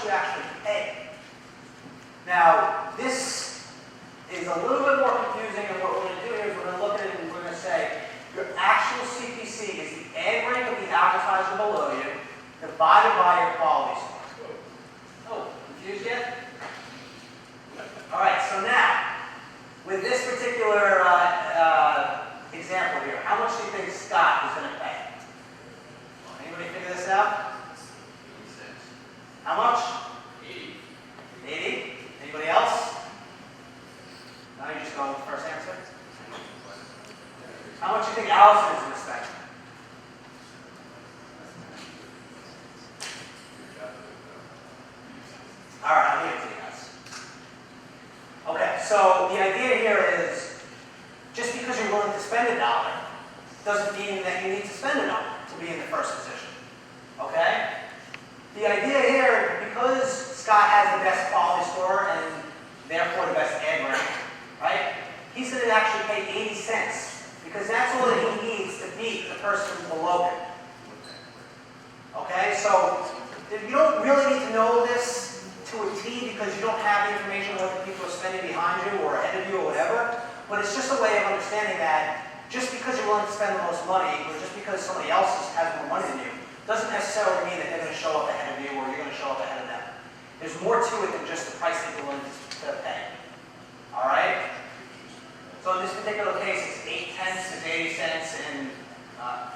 you actually pay. Now, this is a little bit more confusing, and what we're going to do here is we're going to look at it and we're going to say your actual CPC is the ad rank of the advertiser below you divided by your quality score. Oh, confused yet? All right, so now, with this particular example here, how much do you think Scott is going to pay? Anybody figure this out? 86. How much? 80. 80? Anybody else? Now you just go with the first answer. How much do you think Allison is going to spend? All right, I'll give it to you guys. Okay, so the idea here is just because you're willing to spend $1 doesn't mean that you need to spend $1 to be in the first position. Okay? The idea here, because Scott has the best quality score and therefore the best ad rank, right? He's going to actually pay 80 cents because that's all that he needs to beat the person below him. Okay? So you don't really need to know this to a T because you don't have the information on what people are spending behind you or ahead of you or whatever, but it's just a way of understanding that just because you're willing to spend the most money or just because somebody else has more money than you doesn't necessarily mean that they're going to show up ahead of you or you're going to show up ahead of them. There's more to it than just the price that you're willing to pay. All right? So in this particular case, it's 8 tenths is 80 cents and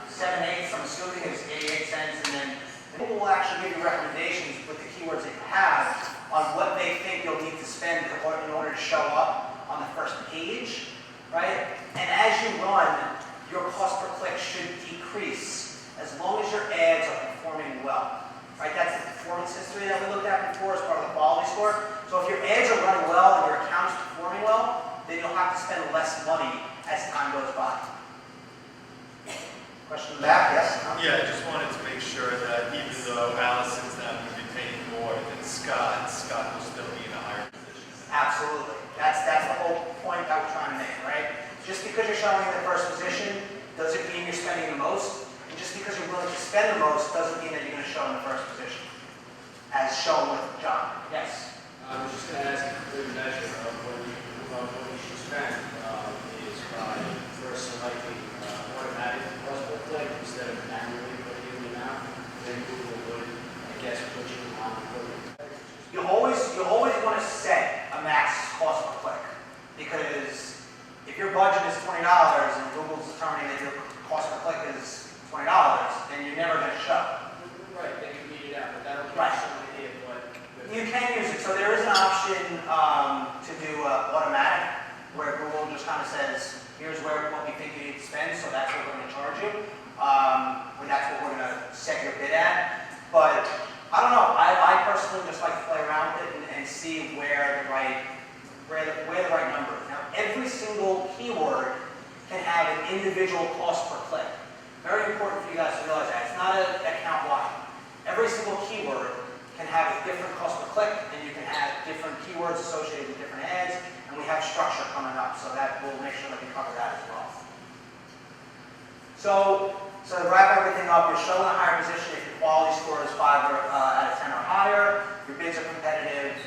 7/8, I'm assuming is 88 cents, and then Google will actually give you recommendations with the keywords that you have on what they think you'll need to spend in order to show up on the first page, right? And as you run, your cost per click should decrease as long as your ads are performing well, right? That's the performance history that we looked at before as part of the quality score. So if your ads are running well and your account is performing well, then you'll have to spend less money as time goes by. Question in the back, yes? Yeah, I just wanted to make sure that even though Allison's now going to be paying more than Scott, Scott will still be in a higher position. Absolutely. That's the whole point that we're trying to make, right? Just because you're showing in the first position doesn't mean you're spending the most. And just because you're willing to spend the most doesn't mean that you're going to show in the first position. As shown with John. Yes? I was just going to ask a good measure of what you should spend is by first selecting automatic cost per click instead of manually putting in the amount. Then Google would, I guess, put you on the You always want to set a max cost per click because if your budget is $20 and Google's determining that your cost per click is $20, then you're never going to show. Right, they can beat it out, but that'll give Right. you some idea of what. You can use it. So there is an option to do automatic where Google just kind of says, here's what we think you need to spend, so that's what we're going to charge you. Or that's what we're going to set your bid at. But I don't know. I personally just like to play around with it and see where the right number is. Now, every single keyword can have an individual cost per click. Very important for you guys to realize that. It's not an account-wide. Every single keyword can have a different cost per click, and you can have different keywords associated with different ads, and we have structure coming up, so that we'll make sure that we cover that as well. So to wrap everything up, you're showing a higher position if your quality score is 5 out of 10 or higher, your bids are competitive,